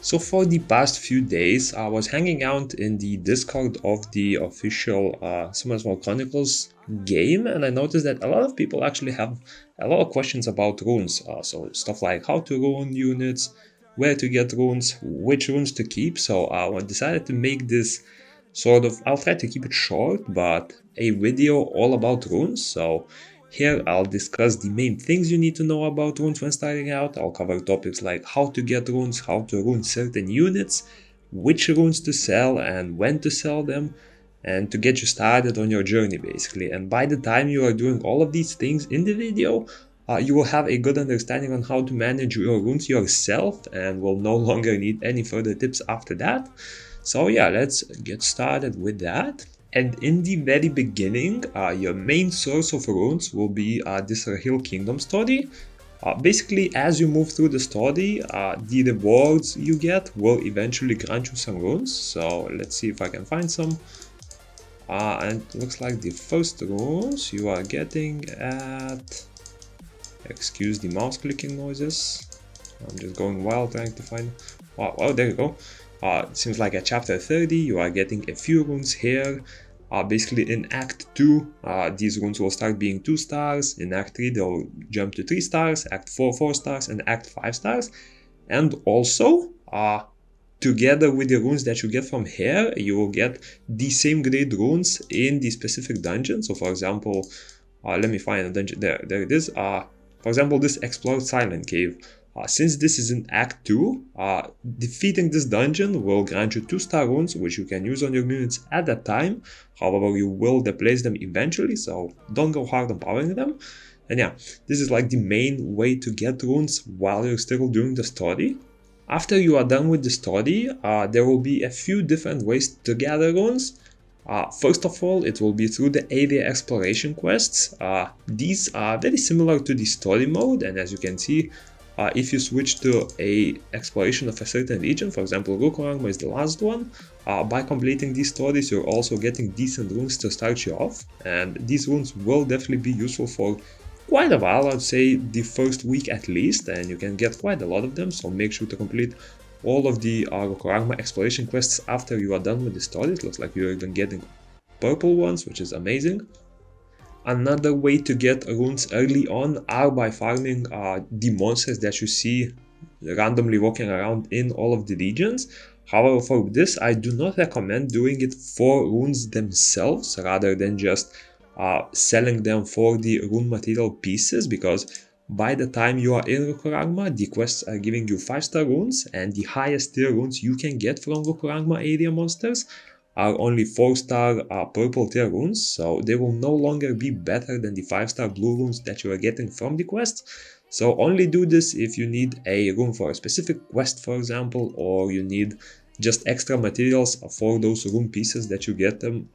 So for the past few days, I was hanging out in the Discord of the official Summer Small Chronicles game, and I noticed that a lot of people actually have a lot of questions about runes. So stuff like how to rune units, where to get runes, which runes to keep. So I decided to make this I'll try to keep it short, but a video all about runes. So here I'll discuss the main things you need to know about runes when starting out. I'll cover topics like how to get runes, how to rune certain units, which runes to sell and when to sell them, and to get you started on your journey basically. And by the time you are doing all of these things in the video, you will have a good understanding on how to manage your runes yourself and will no longer need any further tips after that. So yeah, let's get started with that. And in the very beginning, your main source of runes will be this Hill Kingdom story. Basically, as you move through the story, the rewards you get will eventually grant you some runes. So let's see if I can find some. And it looks like the first runes you are getting at... Excuse the mouse clicking noises. I'm just going wild trying to find... Oh, there you go. It seems like at chapter 30 you are getting a few runes here. Basically in Act 2, these runes will start being 2 stars, in Act 3 they'll jump to 3 stars, Act 4 4 stars, and Act 5 stars. And also, together with the runes that you get from here, you will get the same grade runes in the specific dungeon. So for example, let me find a dungeon, there it is. For example, this Explored Silent Cave. Since this is in Act 2, defeating this dungeon will grant you 2-star runes, which you can use on your units at that time. However, you will replace them eventually, so don't go hard on powering them. And yeah, this is like the main way to get runes while you're still doing the story. After you are done with the story, there will be a few different ways to gather runes. First of all, it will be through the area exploration quests. These are very similar to the story mode, and as you can see, if you switch to a exploration of a certain region, for example, Rukurangma is the last one, by completing these stories you're also getting decent runes to start you off, and these runes will definitely be useful for quite a while, I'd say the first week at least, and you can get quite a lot of them, so make sure to complete all of the Rukurangma exploration quests after you are done with the story. It looks like you're even getting purple ones, which is amazing. Another way to get runes early on are by farming the monsters that you see randomly walking around in all of the regions. However, for this I do not recommend doing it for runes themselves rather than just selling them for the rune material pieces, because by the time you are in Rukurangma, the quests are giving you 5-star runes, and the highest tier runes you can get from Rukurangma area monsters are only 4-star purple tier runes, so they will no longer be better than the 5-star blue runes that you are getting from the quest. So only do this if you need a rune for a specific quest, for example, or you need just extra materials for those rune pieces that you get them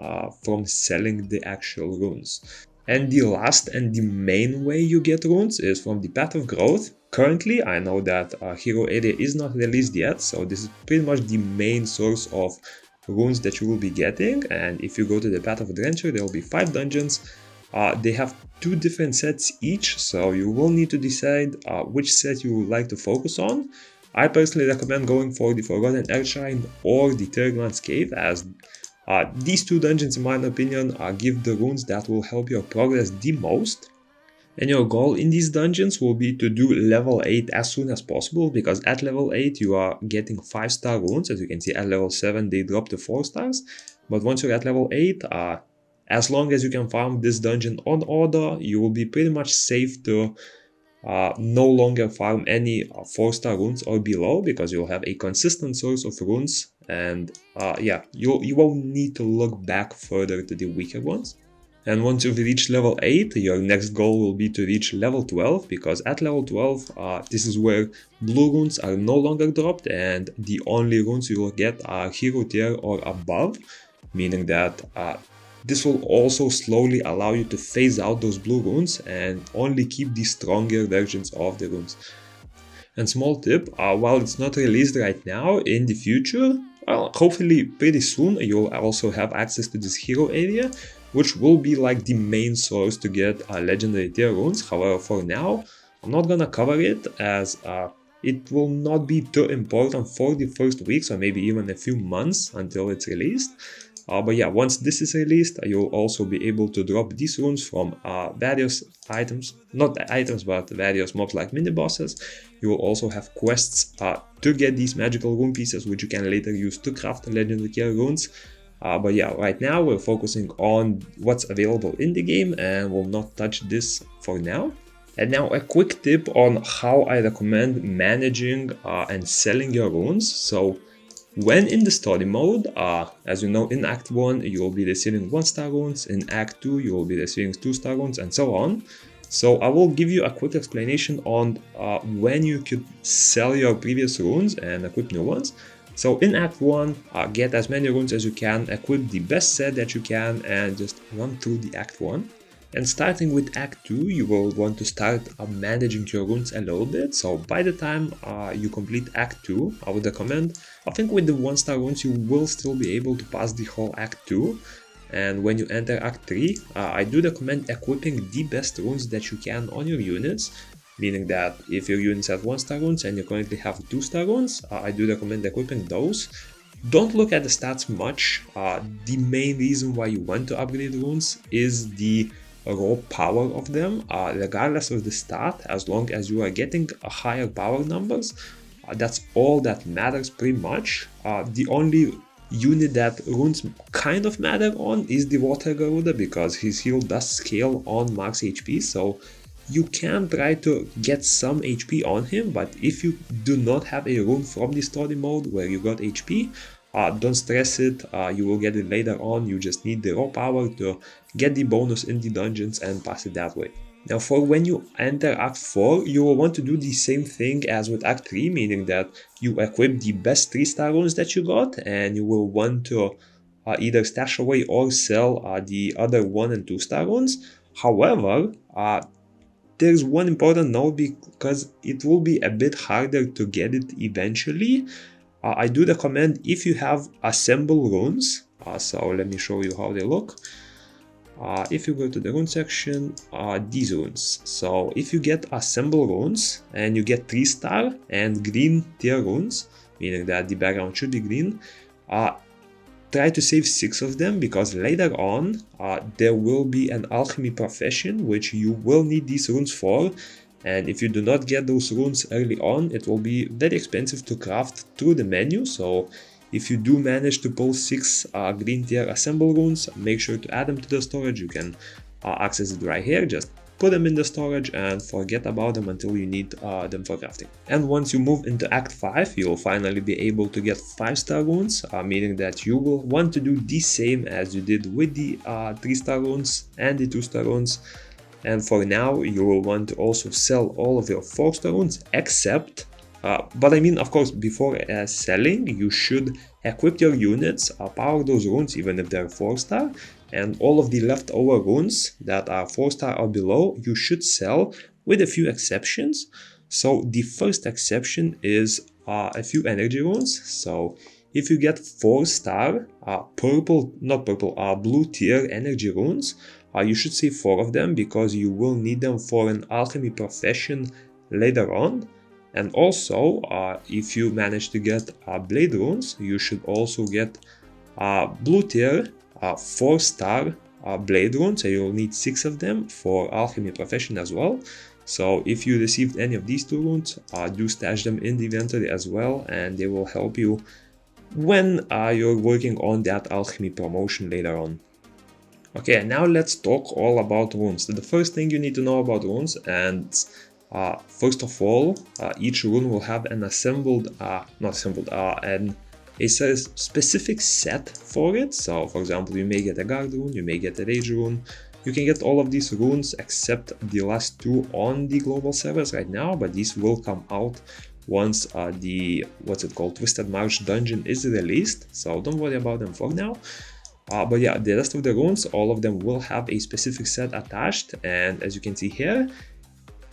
from selling the actual runes. And the last and the main way you get runes is from the Path of Growth. Currently, I know that Hero Area is not released yet, so this is pretty much the main source of runes that you will be getting. And if you go to the Path of Adventure, there will be 5 dungeons. They have 2 different sets each, so you will need to decide which set you would like to focus on. I personally recommend going for the Forgotten Earthshrine or the Terglan's Cave, as these 2 dungeons, in my opinion, give the runes that will help your progress the most. And your goal in these dungeons will be to do level 8 as soon as possible, because at level 8 you are getting 5-star runes. As you can see, at level 7 they drop to 4 stars, but once you're at level 8, as long as you can farm this dungeon on order, you will be pretty much safe to no longer farm any 4-star runes or below, because you'll have a consistent source of runes, and yeah, you won't need to look back further to the weaker ones. And once you've reached level 8, your next goal will be to reach level 12, because at level 12, this is where blue runes are no longer dropped, and the only runes you will get are hero tier or above, meaning that this will also slowly allow you to phase out those blue runes and only keep the stronger versions of the runes. And small tip, while it's not released right now, in the future, well, hopefully pretty soon, you'll also have access to this hero area, which will be like the main source to get legendary tier runes. However, for now, I'm not gonna cover it, as it will not be too important for the first weeks or maybe even a few months until it's released. But yeah, once this is released, you'll also be able to drop these runes from various items, not items, but various mobs like mini bosses. You will also have quests to get these magical rune pieces, which you can later use to craft the legendary killer runes. But yeah, right now we're focusing on what's available in the game and will not touch this for now. And now a quick tip on how I recommend managing and selling your runes. So when in the story mode, as you know, in Act 1 you will be receiving 1-star runes, in Act 2 you will be receiving 2-star runes, and so on. So I will give you a quick explanation on when you could sell your previous runes and equip new ones. So in Act 1, get as many runes as you can, equip the best set that you can, and just run through the Act 1. And starting with Act 2, you will want to start managing your runes a little bit. So by the time you complete Act 2, I would recommend, I think with the 1-star runes you will still be able to pass the whole Act 2. And when you enter Act 3, I do recommend equipping the best runes that you can on your units. Meaning that if your units have 1-star runes and you currently have 2-star runes, I do recommend equipping those. Don't look at the stats much. The main reason why you want to upgrade runes is the raw power of them, regardless of the stat. As long as you are getting higher power numbers, that's all that matters pretty much. The only unit that runes kind of matter on is the Water Garuda, because his heal does scale on max HP, so you can try to get some HP on him. But if you do not have a rune from the story mode where you got HP, don't stress it, you will get it later on. You just need the raw power to get the bonus in the dungeons and pass it that way. Now for when you enter Act 4, you will want to do the same thing as with Act 3, meaning that you equip the best 3-star runes that you got, and you will want to either stash away or sell the other 1 and 2-star runes. However, there's one important note, because it will be a bit harder to get it eventually. I do recommend, if you have assemble runes, so let me show you how they look. If you go to the rune section, these runes. So if you get assemble runes and you get 3-star and green tier runes, meaning that the background should be green, try to save 6 of them, because later on there will be an alchemy profession which you will need these runes for. And if you do not get those runes early on, it will be very expensive to craft through the menu. So if you do manage to pull 6 green tier assemble runes, make sure to add them to the storage. You can access it right here. Just put them in the storage and forget about them until you need them for crafting. And once you move into Act 5, you will finally be able to get 5-star runes, meaning that you will want to do the same as you did with the 3-star runes and the 2-star runes. And for now, you will want to also sell all of your 4-star runes, except, but I mean, of course, before selling, you should equip your units, power those runes even if they're 4-star, and all of the leftover runes that are 4-star or below, you should sell, with a few exceptions. So the first exception is a few energy runes. So if you get 4-star blue tier energy runes, you should save 4 of them, because you will need them for an alchemy profession later on. And also, if you manage to get blade runes, you should also get blue tier 4-star blade runes, so you'll need 6 of them for alchemy profession as well. So if you received any of these 2 runes, do stash them in the inventory as well, and they will help you when you're working on that alchemy promotion later on. Okay, now let's talk all about runes. So the first thing you need to know about runes, and first of all, each rune will have an a specific set for it. So for example, you may get a guard rune, you may get a rage rune. You can get all of these runes except the last 2 on the global servers right now, but these will come out once the Twisted March dungeon is released, so don't worry about them for now. But yeah, the rest of the runes, all of them will have a specific set attached, and as you can see here,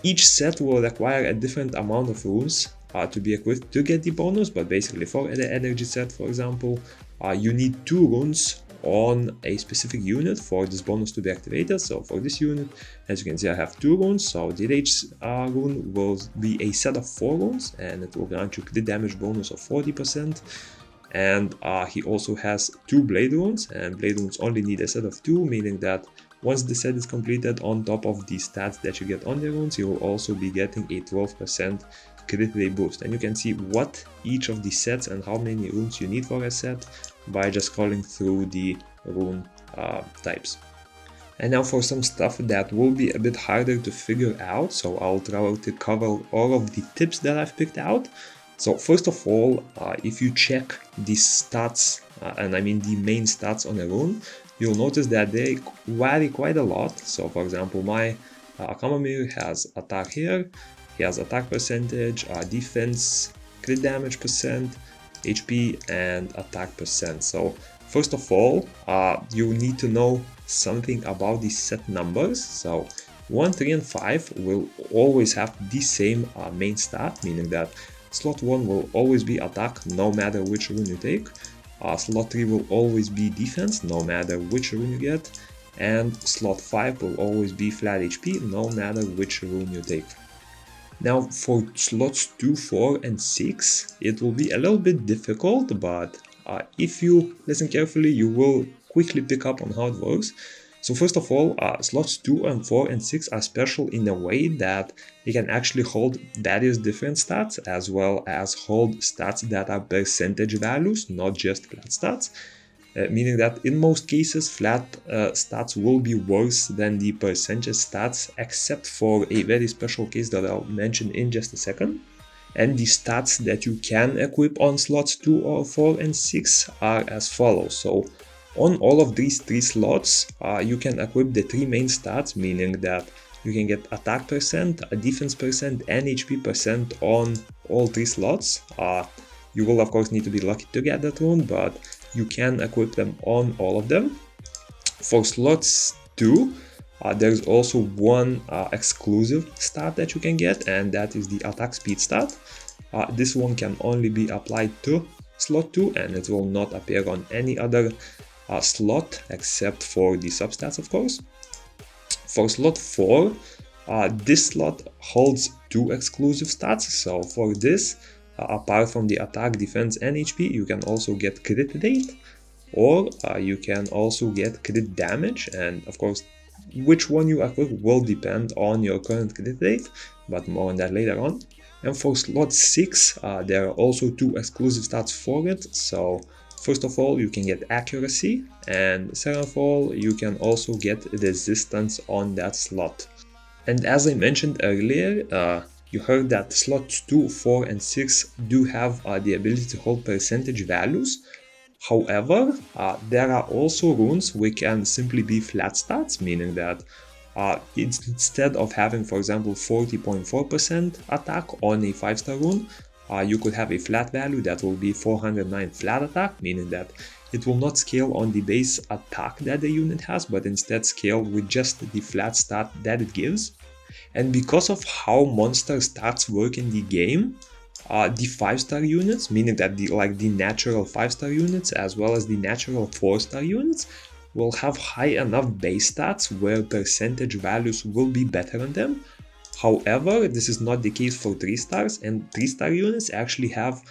each set will require a different amount of runes to be equipped to get the bonus. But basically, for the energy set, for example, you need 2 runes on a specific unit for this bonus to be activated. So for this unit, as you can see, I have 2 runes. So DH rune will be a set of 4 runes, and it will grant you crit damage bonus of 40%. And he also has 2 blade runes, and blade runes only need a set of 2, meaning that once the set is completed, on top of the stats that you get on the runes, you will also be getting a 12% crit rate boost. And you can see what each of the sets and how many runes you need for a set by just scrolling through the rune types. And now for some stuff that will be a bit harder to figure out, so I'll try to cover all of the tips that I've picked out. So first of all, if you check the stats, and I mean the main stats on a rune, you'll notice that they vary quite a lot. So for example, my Akamamir has attack here, he has attack percentage, defense, crit damage percent, HP, and attack percent. So first of all, you need to know something about the set numbers. So 1, 3, and 5 will always have the same main stat, meaning that slot 1 will always be attack no matter which rune you take. Slot 3 will always be defense no matter which rune you get. And slot 5 will always be flat HP no matter which rune you take. Now for slots 2, 4, and 6, it will be a little bit difficult, but if you listen carefully, you will quickly pick up on how it works. So first of all, slots 2 and 4 and 6 are special in a way that you can actually hold various different stats, as well as hold stats that are percentage values, not just flat stats. Meaning that in most cases, flat stats will be worse than the percentage stats, except for a very special case that I'll mention in just a second. And the stats that you can equip on slots 2 or 4 and 6 are as follows. So on all of these 3 slots, you can equip the 3 main stats, meaning that you can get attack percent, defense percent, and HP percent on all 3 slots. You will of course need to be lucky to get that rune, but you can equip them on all of them. For slots 2, there's also one exclusive stat that you can get, and that is the attack speed stat. This one can only be applied to slot 2, and it will not appear on any other slot except for the substats, of course. For slot 4, this slot holds 2 exclusive stats. So for this, apart from the attack, defense, and HP, you can also get crit rate, or you can also get crit damage. And of course, which one you equip will depend on your current crit rate, but more on that later on. And for slot 6, there are also 2 exclusive stats for it. So first of all, you can get accuracy, and second of all, you can also get resistance on that slot. And as I mentioned earlier, you heard that slots 2, 4, and 6 do have the ability to hold percentage values. However, there are also runes which can simply be flat stats, meaning that instead of having, for example, 40.4% attack on a 5-star rune, you could have a flat value that will be 409 flat attack, meaning that it will not scale on the base attack that the unit has, but instead scale with just the flat stat that it gives. And because of how monster stats work in the game, the 5-star units, meaning that the natural 5-star units as well as the natural 4-star units, will have high enough base stats where percentage values will be better on them. However, this is not the case for 3 stars, and 3-star units actually have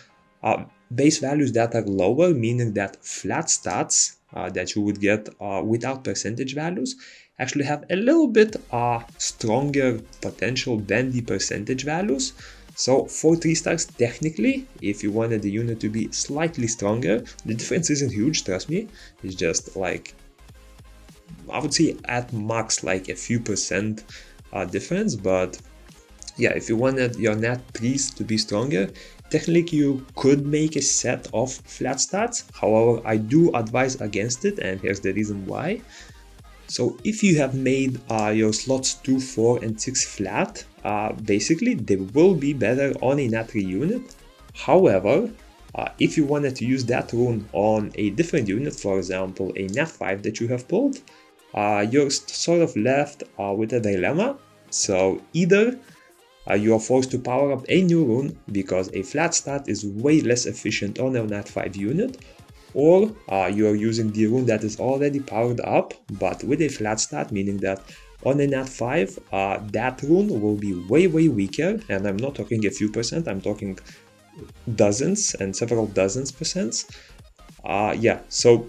base values that are lower, meaning that flat stats that you would get without percentage values actually have a little bit stronger potential than the percentage values. So for 3 stars, technically, if you wanted the unit to be slightly stronger, the difference isn't huge, trust me. It's just like, I would say at max like a few percent difference. But yeah, if you wanted your nat 3s to be stronger, technically you could make a set of flat stats. However, I do advise against it, and here's the reason why. So if you have made your slots 2, 4, and 6 flat, basically they will be better on a nat 3 unit. However, if you wanted to use that rune on a different unit, for example a nat 5 that you have pulled, you're sort of left with a dilemma. So either you are forced to power up a new rune because a flat stat is way less efficient on a nat 5 unit, or you are using the rune that is already powered up but with a flat stat, meaning that on a nat 5 that rune will be way weaker, and I'm not talking a few percent, I'm talking dozens and several dozens percent. Yeah, so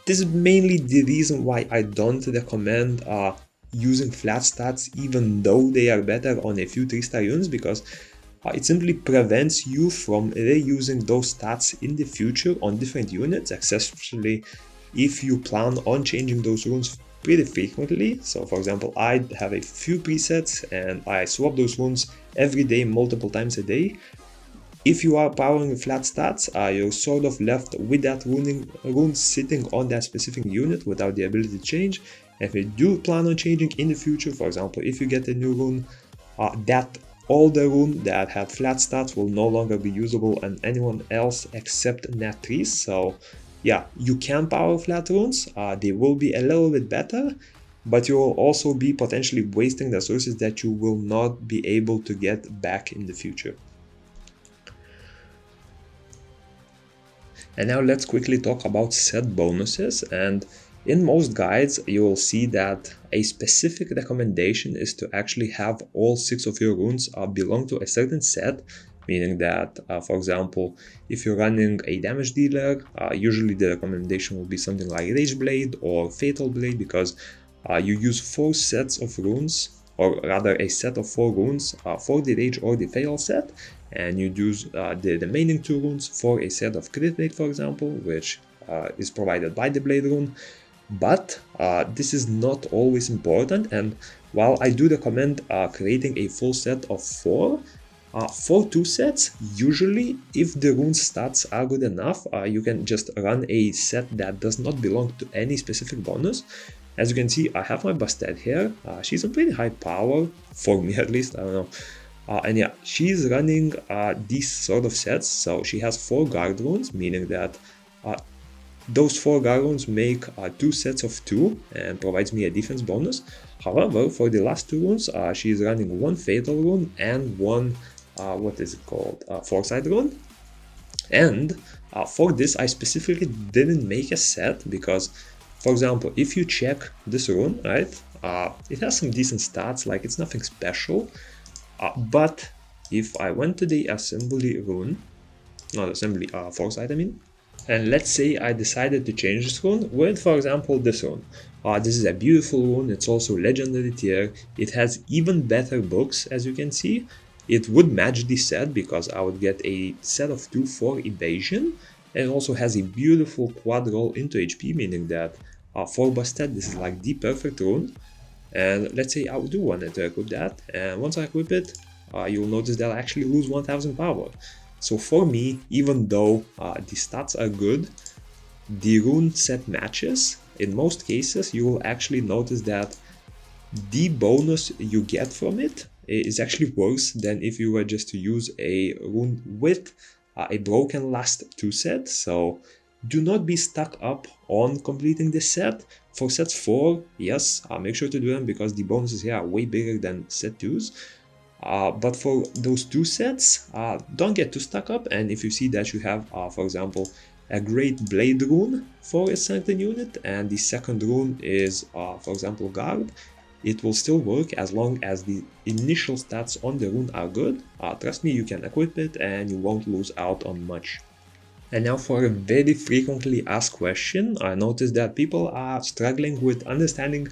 this is mainly the reason why I don't recommend using flat stats even though they are better on a few 3-star units, because it simply prevents you from reusing those stats in the future on different units, especially if you plan on changing those runes pretty frequently. So for example, I have a few presets and I swap those runes every day, multiple times a day. If you are powering flat stats, you're sort of left with that rune sitting on that specific unit without the ability to change. If you do plan on changing in the future, for example, if you get a new rune, that older rune that had flat stats will no longer be usable on anyone else except nat 3s. So yeah, you can power flat runes, they will be a little bit better, but you will also be potentially wasting the resources that you will not be able to get back in the future. And now let's quickly talk about set bonuses. And in most guides, you will see that a specific recommendation is to actually have all 6 of your runes belong to a certain set, meaning that, for example, if you're running a damage dealer, usually the recommendation will be something like Rage Blade or Fatal Blade, because you use 4 sets of runes, or rather a set of 4 runes for the Rage or the Fatal set, and you use the remaining 2 runes for a set of Crit Blade, for example, which is provided by the Blade rune. But this is not always important, and while I do recommend creating a full set of 4, for 2 sets, usually if the rune stats are good enough, you can just run a set that does not belong to any specific bonus. As you can see, I have my Bastet here. She's a pretty high power, for me at least, I don't know. And yeah, she's running these sort of sets, so she has 4 guard runes, meaning that those 4 guard runes make 2 sets of 2 and provides me a defense bonus. However, for the last 2 runes, she is running 1 fatal rune and 1, what is it called, foresight rune. And for this, I specifically didn't make a set because, for example, if you check this rune, right, it has some decent stats, like it's nothing special. But if I went to the assembly rune, not assembly, foresight I mean, and let's say I decided to change this rune with, for example, this rune. This is a beautiful rune, it's also legendary tier, it has even better books, as you can see. It would match the set because I would get a set of 2 for evasion, and it also has a beautiful quad roll into HP, meaning that for Bastet this is like the perfect rune. And let's say I do want to equip that, and once I equip it, you'll notice that I actually lose 1000 power. So for me, even though the stats are good, the rune set matches, in most cases you will actually notice that the bonus you get from it is actually worse than if you were just to use a rune with a broken last 2 set. So do not be stuck up on completing this set. For sets 4, yes, make sure to do them because the bonuses here are way bigger than set 2s. But for those 2 sets, don't get too stuck up, and if you see that you have, for example, a great blade rune for a certain unit, and the second rune is, for example, guard, it will still work as long as the initial stats on the rune are good. Trust me, you can equip it and you won't lose out on much. And now for a very frequently asked question, I noticed that people are struggling with understanding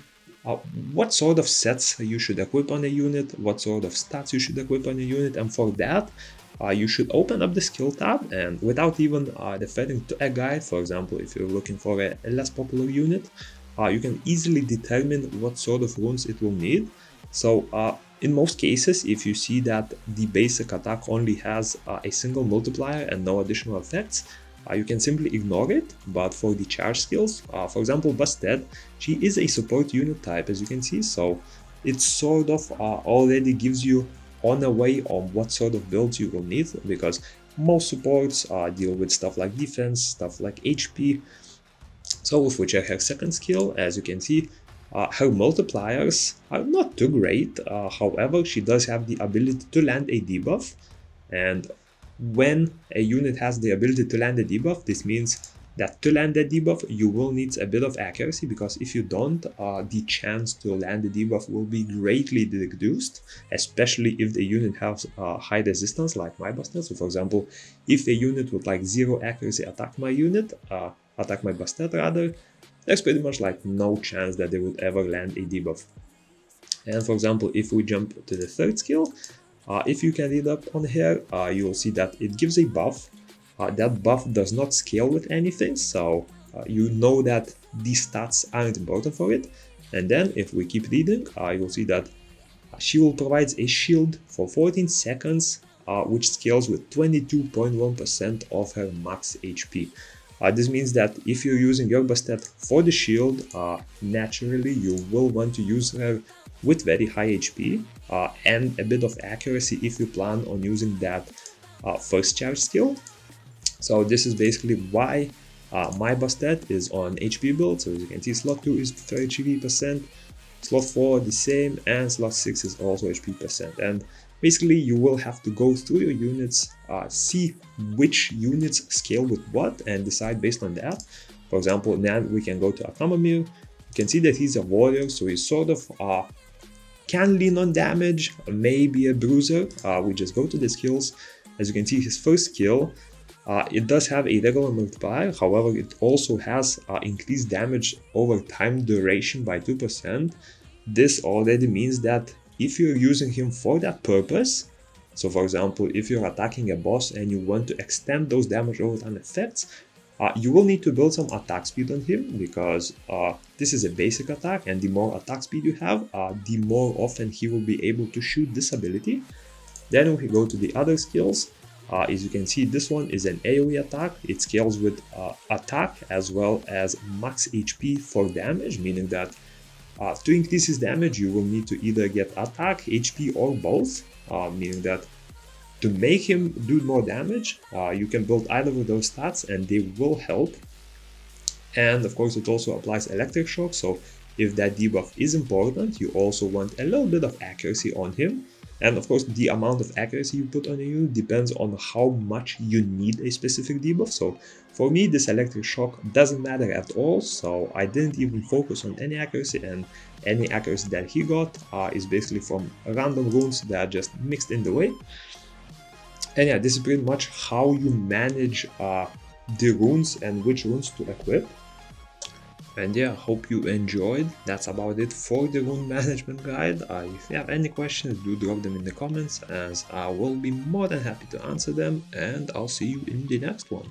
what sort of sets you should equip on a unit, what sort of stats you should equip on a unit, and for that you should open up the skill tab, and without even referring to a guide, for example, if you're looking for a less popular unit, you can easily determine what sort of runes it will need. So in most cases, if you see that the basic attack only has a single multiplier and no additional effects, you can simply ignore it. But for the charge skills, for example, Bastet, she is a support unit type, as you can see, so it sort of already gives you on a way on what sort of builds you will need, because most supports deal with stuff like defense, stuff like HP. So with which her second skill, as you can see, her multipliers are not too great. However, she does have the ability to land a debuff, and when a unit has the ability to land a debuff, this means that to land that debuff, you will need a bit of accuracy, because if you don't, the chance to land the debuff will be greatly reduced, especially if the unit has high resistance like my Bastet. So for example, if a unit with like 0 accuracy attack my Bastet rather, there's pretty much like no chance that they would ever land a debuff. And for example, if we jump to the third skill, if you can read up on here, you will see that it gives a buff. That buff does not scale with anything, so you know that these stats aren't important for it. And then if we keep reading, you will see that she will provide a shield for 14 seconds, which scales with 22.1% of her max HP. This means that if you're using your Bastet for the shield, naturally you will want to use her with very high HP and a bit of accuracy if you plan on using that first charge skill. So this is basically why my Bastet is on HP build. So as you can see, slot 2 is 33%, slot 4 the same, and slot 6 is also HP percent. And basically you will have to go through your units, see which units scale with what, and decide based on that. For example, now we can go to Akamamir. You can see that he's a warrior, so he's sort of can lean on damage, maybe a bruiser. We just go to the skills. As you can see, his first skill, it does have a regular multiplier, however it also has increased damage over time duration by 2%. This already means that if you're using him for that purpose, so for example, if you're attacking a boss and you want to extend those damage over time effects, you will need to build some attack speed on him, because this is a basic attack, and the more attack speed you have, the more often he will be able to shoot this ability. Then we go to the other skills. As you can see, this one is an AoE attack. It scales with attack as well as max HP for damage, meaning that to increase his damage, you will need to either get attack, HP, or both, meaning that to make him do more damage, you can build either of those stats and they will help. And of course, it also applies electric shock, so if that debuff is important, you also want a little bit of accuracy on him. And of course, the amount of accuracy you put on a unit depends on how much you need a specific debuff. So for me, this electric shock doesn't matter at all, so I didn't even focus on any accuracy, and any accuracy that he got is basically from random runes that are just mixed in the way. And yeah, this is pretty much how you manage the runes and which runes to equip. And yeah, hope you enjoyed. That's about it for the rune management guide. If you have any questions, do drop them in the comments, as I will be more than happy to answer them, and I'll see you in the next one.